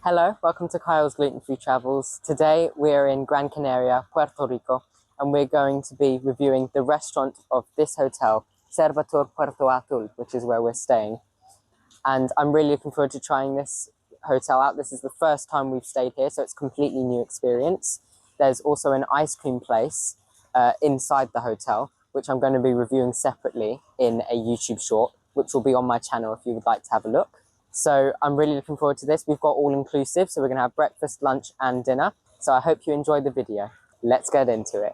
Hello, welcome to Kyle's Gluten-Free Travels. Today we're in Gran Canaria, Puerto Rico, and we're going to be reviewing the restaurant of this hotel, Servatur Puerto Azul, which is where we're staying. And I'm really looking forward to trying this hotel out. This is the first time we've stayed here, so it's a completely new experience. There's also an ice cream place inside the hotel, which I'm going to be reviewing separately in a YouTube short, which will be on my channel if you would like to have a look. So I'm really looking forward to this. We've got all inclusive, so we're going to have breakfast, lunch and dinner. So I hope you enjoyed the video. Let's get into it.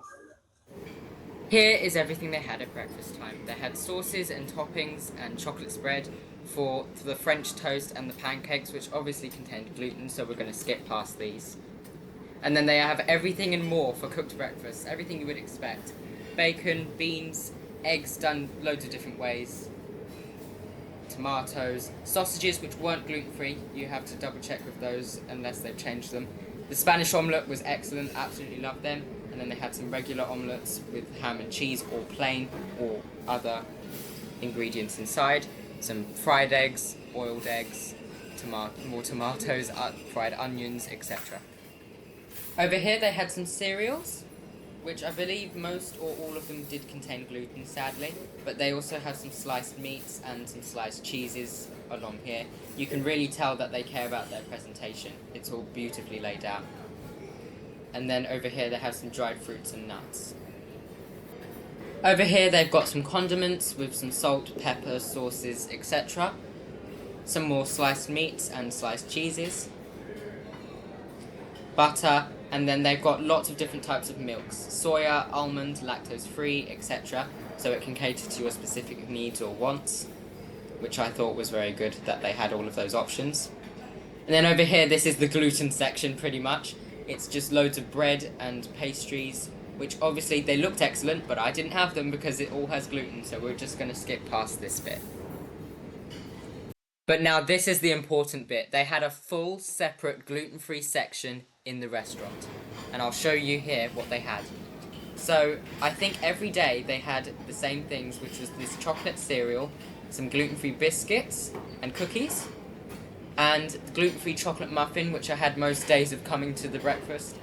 Here is everything they had at breakfast time. They had sauces and toppings and chocolate spread for the French toast and the pancakes, which obviously contained gluten, so we're going to skip past these. And then they have everything and more for cooked breakfast, everything you would expect. Bacon, beans, eggs done loads of different ways, tomatoes, sausages which weren't gluten-free. You have to double check with those unless they've changed them. The Spanish omelette was excellent, absolutely loved them. And then they had some regular omelettes with ham and cheese or plain or other ingredients inside. Some fried eggs, boiled eggs, more tomatoes, fried onions, etc. Over here they had some cereals, which I believe most or all of them did contain gluten, sadly, but they also have some sliced meats and some sliced cheeses along here. You can really tell that they care about their presentation. It's all beautifully laid out. And then over here they have some dried fruits and nuts. Over here they've got some condiments with some salt, pepper, sauces, etc. Some more sliced meats and sliced cheeses. Butter, and then they've got lots of different types of milks. Soya, almond, lactose-free, etc. So it can cater to your specific needs or wants, which I thought was very good that they had all of those options. And then over here, this is the gluten section pretty much. It's just loads of bread and pastries, which obviously they looked excellent, but I didn't have them because it all has gluten, so we're just going to skip past this bit. But now this is the important bit. They had a full separate gluten-free section in the restaurant, and I'll show you here what they had. So I think every day they had the same things, which was this chocolate cereal, some gluten-free biscuits and cookies, and gluten-free chocolate muffin, which I had most days of coming to the breakfast,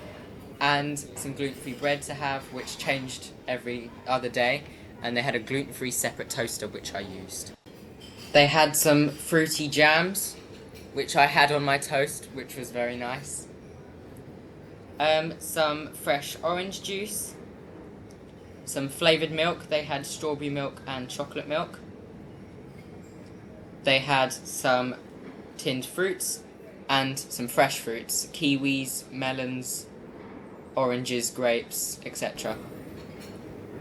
and some gluten-free bread to have, which changed every other day, and they had a gluten-free separate toaster, which I used. They had some fruity jams, which I had on my toast, which was very nice. Some fresh orange juice, some flavoured milk. They had strawberry milk and chocolate milk. They had some tinned fruits and some fresh fruits, kiwis, melons, oranges, grapes, etc.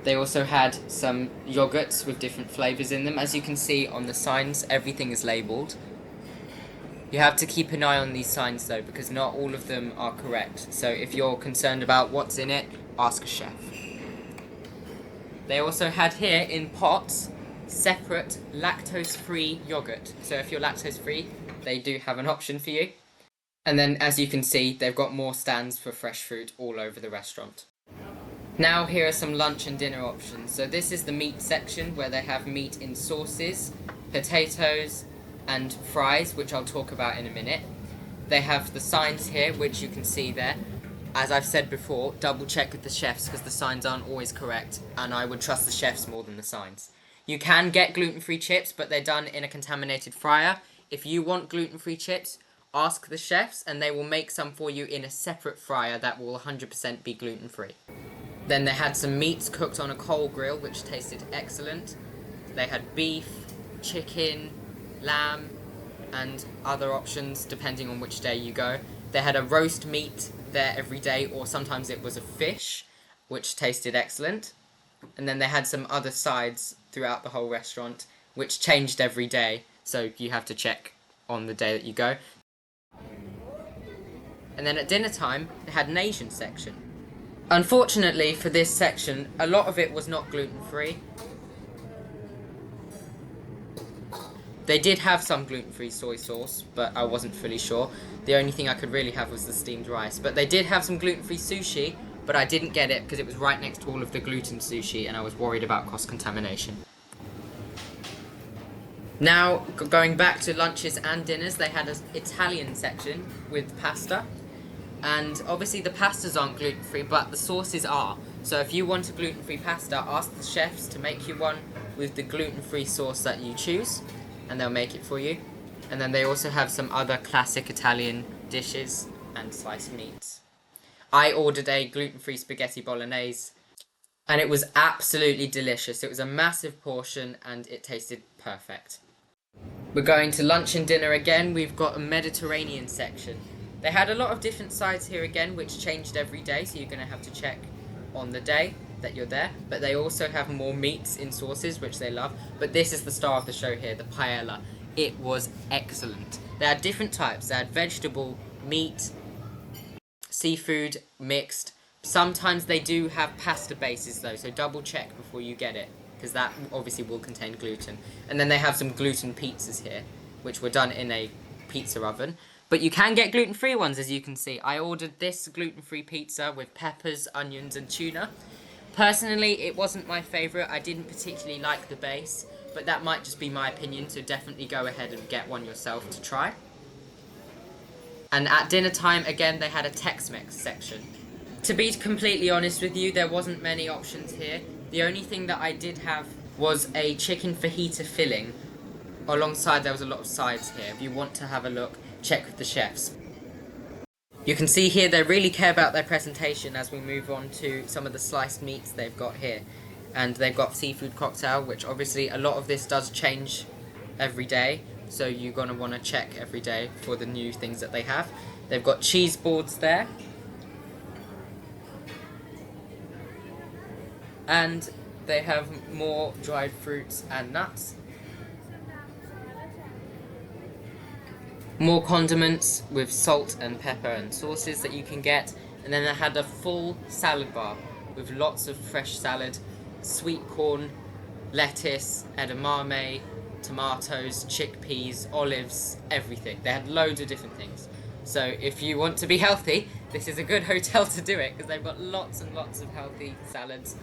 They also had some yogurts with different flavours in them. As you can see on the signs, everything is labelled. You have to keep an eye on these signs though, because not all of them are correct. So if you're concerned about what's in it, ask a chef. They also had here in pots separate lactose-free yogurt. So if you're lactose-free, they do have an option for you. And then as you can see, they've got more stands for fresh fruit all over the restaurant. Now here are some lunch and dinner options. So this is the meat section where they have meat in sauces, potatoes and fries, which I'll talk about in a minute. They have the signs here, which you can see there. As I've said before, double check with the chefs because the signs aren't always correct, and I would trust the chefs more than the signs. You can get gluten-free chips, but they're done in a contaminated fryer. If you want gluten-free chips, ask the chefs and they will make some for you in a separate fryer that will 100% be gluten-free. Then they had some meats cooked on a coal grill, which tasted excellent. They had beef, chicken, lamb, and other options depending on which day you go. They had a roast meat there every day, or sometimes it was a fish, which tasted excellent. And then they had some other sides throughout the whole restaurant, which changed every day, so you have to check on the day that you go. And then at dinner time, they had an Asian section. Unfortunately for this section, a lot of it was not gluten-free. They did have some gluten-free soy sauce, but I wasn't fully sure. The only thing I could really have was the steamed rice. But they did have some gluten-free sushi, but I didn't get it because it was right next to all of the gluten sushi and I was worried about cross-contamination. Now, going back to lunches and dinners, they had an Italian section with pasta. And obviously the pastas aren't gluten-free, but the sauces are. So if you want a gluten-free pasta, ask the chefs to make you one with the gluten-free sauce that you choose, and they'll make it for you. And then they also have some other classic Italian dishes and sliced meats. I ordered a gluten-free spaghetti bolognese, and it was absolutely delicious. It was a massive portion, and it tasted perfect. We're going to lunch and dinner again. We've got a Mediterranean section. They had a lot of different sides here again, which changed every day, so you're going to have to check on the day that you're there. But they also have more meats in sauces, which they love. But this is the star of the show here, the paella. It was excellent. They had different types. They had vegetable, meat, seafood, mixed. Sometimes they do have pasta bases though, so double check before you get it, because that obviously will contain gluten. And then they have some gluten pizzas here, which were done in a pizza oven. But you can get gluten-free ones, as you can see. I ordered this gluten-free pizza with peppers, onions, and tuna. Personally, it wasn't my favourite. I didn't particularly like the base, but that might just be my opinion, so definitely go ahead and get one yourself to try. And at dinner time, again, they had a Tex-Mex section. To be completely honest with you, there wasn't many options here. The only thing that I did have was a chicken fajita filling. Alongside, there was a lot of sides here. If you want to have a look, check with the chefs. You can see here they really care about their presentation as we move on to some of the sliced meats they've got here. And they've got seafood cocktail, which obviously a lot of this does change every day. So you're going to want to check every day for the new things that they have. They've got cheese boards there. And they have more dried fruits and nuts. More condiments with salt and pepper and sauces that you can get. And then they had a full salad bar with lots of fresh salad, sweet corn, lettuce, edamame, tomatoes, chickpeas, olives, everything. They had loads of different things. So if you want to be healthy, this is a good hotel to do it, because they've got lots and lots of healthy salads.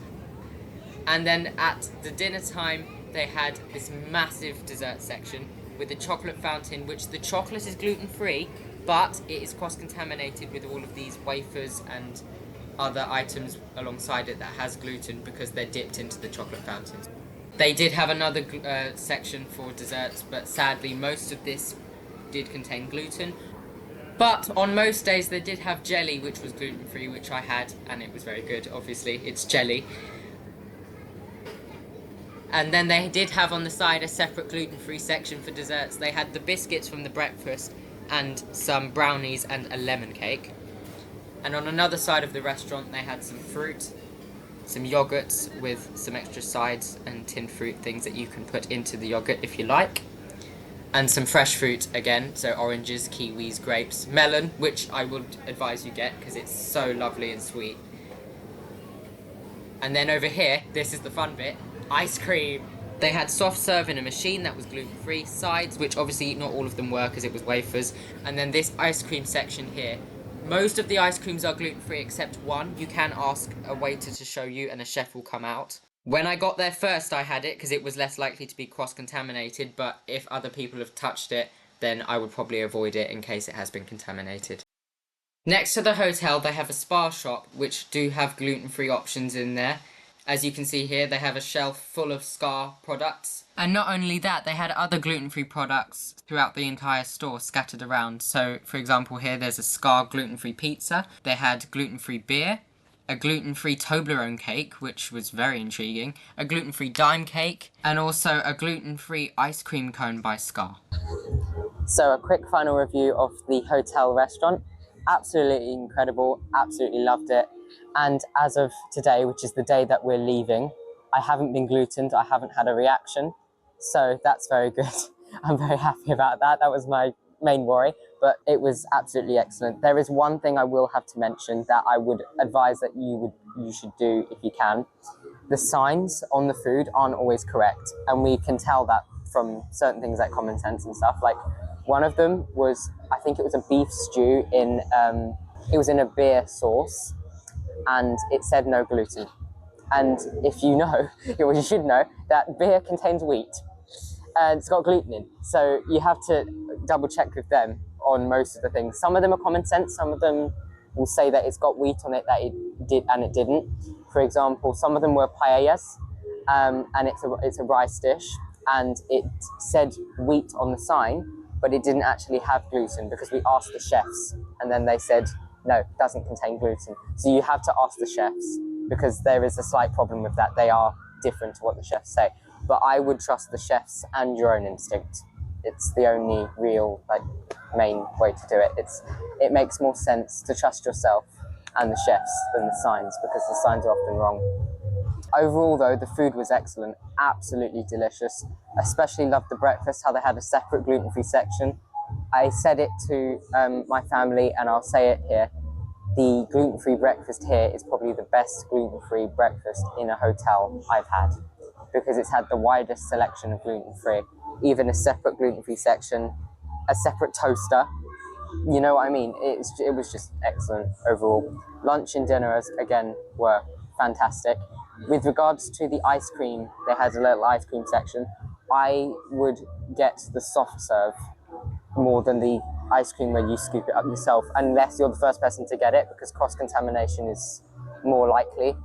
And then at the dinner time, they had this massive dessert section with the chocolate fountain, which the chocolate is gluten-free, but it is cross-contaminated with all of these wafers and other items alongside it that has gluten, because they're dipped into the chocolate fountains. They did have another section for desserts, but sadly most of this did contain gluten. But on most days they did have jelly, which was gluten-free, which I had, and it was very good. Obviously, it's jelly. And then they did have on the side a separate gluten-free section for desserts. They had the biscuits from the breakfast and some brownies and a lemon cake. And on another side of the restaurant they had some fruit, some yogurts with some extra sides and tinned fruit things that you can put into the yogurt if you like. And some fresh fruit again, so oranges, kiwis, grapes, melon, which I would advise you get because it's so lovely and sweet. And then over here, this is the fun bit, ice cream. They had soft serve in a machine that was gluten-free, sides, which obviously not all of them were because it was wafers, and then this ice cream section here. Most of the ice creams are gluten-free except one. You can ask a waiter to show you and a chef will come out. When I got there first, I had it because it was less likely to be cross-contaminated, but if other people have touched it, then I would probably avoid it in case it has been contaminated. Next to the hotel, they have a spa shop, which do have gluten-free options in there. As you can see here, they have a shelf full of spa products. And not only that, they had other gluten-free products throughout the entire store scattered around. So, for example, here there's a Scar gluten-free pizza. They had gluten-free beer, a gluten-free Toblerone cake, which was very intriguing, a gluten-free dime cake, and also a gluten-free ice cream cone by Scar. So a quick final review of the hotel restaurant. Absolutely incredible, absolutely loved it. And as of today, which is the day that we're leaving, I haven't been glutened, I haven't had a reaction. So that's very good. I'm very happy about that. That was my main worry, but it was absolutely excellent. There is one thing I will have to mention that I would advise that you should do if you can. The signs on the food aren't always correct, and we can tell that from certain things like common sense and stuff. Like one of them was, I think it was a beef stew it was in a beer sauce, and it said no gluten. And if you know, well, you should know that beer contains wheat. and it's got gluten in. So you have to double check with them on most of the things. Some of them are common sense. Some of them will say that it's got wheat on it that it did and it didn't. For example, some of them were paellas, and it's a rice dish, and it said wheat on the sign, but it didn't actually have gluten because we asked the chefs, and then they said no, it doesn't contain gluten. So you have to ask the chefs because there is a slight problem with that. They are different to what the chefs say. But I would trust the chefs and your own instinct. It's the only real, main way to do it. It makes more sense to trust yourself and the chefs than the signs, because the signs are often wrong. Overall, though, the food was excellent, absolutely delicious. Especially loved the breakfast, how they had a separate gluten-free section. I said it to my family, and I'll say it here. The gluten-free breakfast here is probably the best gluten-free breakfast in a hotel I've had, because it's had the widest selection of gluten-free, even a separate gluten-free section, a separate toaster. You know what I mean? It was just excellent overall. Lunch and dinner, again, were fantastic. With regards to the ice cream, they had a little ice cream section. I would get the soft serve more than the ice cream where you scoop it up yourself, unless you're the first person to get it, because cross-contamination is more likely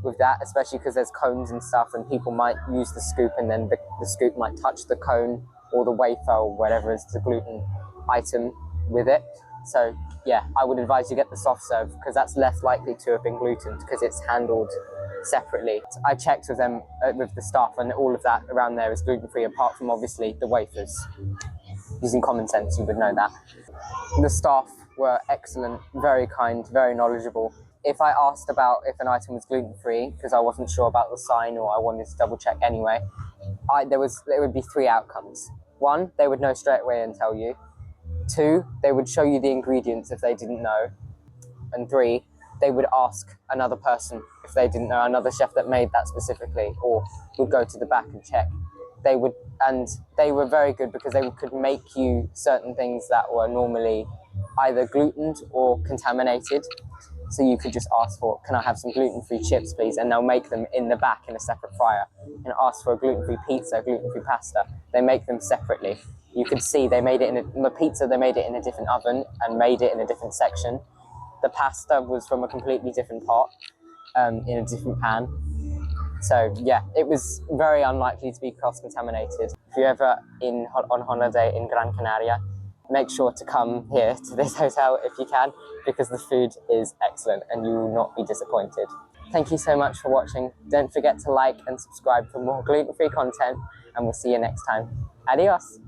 with that, especially because there's cones and stuff, and people might use the scoop, and then the scoop might touch the cone or the wafer or whatever is the gluten item with it. So yeah, I would advise you get the soft serve, because that's less likely to have been glutened, because it's handled separately. I checked with them, with the staff, and all of that around there is gluten-free, apart from obviously the wafers. Using common sense, you would know that. The staff were excellent, very kind, very knowledgeable. If I asked about if an item was gluten-free, because I wasn't sure about the sign, or I wanted to double check anyway, there would be 3 outcomes. 1, they would know straight away and tell you. 2, they would show you the ingredients if they didn't know. And 3, they would ask another person if they didn't know, another chef that made that specifically, or would go to the back and check. They were very good, because they could make you certain things that were normally either glutened or contaminated. So you could just ask for, can I have some gluten-free chips, please? And they'll make them in the back in a separate fryer. And ask for a gluten-free pizza, gluten-free pasta. They make them separately. You could see they made it in the pizza, they made it in a different oven and made it in a different section. The pasta was from a completely different pot, in a different pan. So yeah, it was very unlikely to be cross-contaminated. If you're ever on holiday in Gran Canaria, make sure to come here to this hotel if you can, because the food is excellent and you will not be disappointed. Thank you so much for watching. Don't forget to like and subscribe for more gluten-free content, and we'll see you next time. Adios!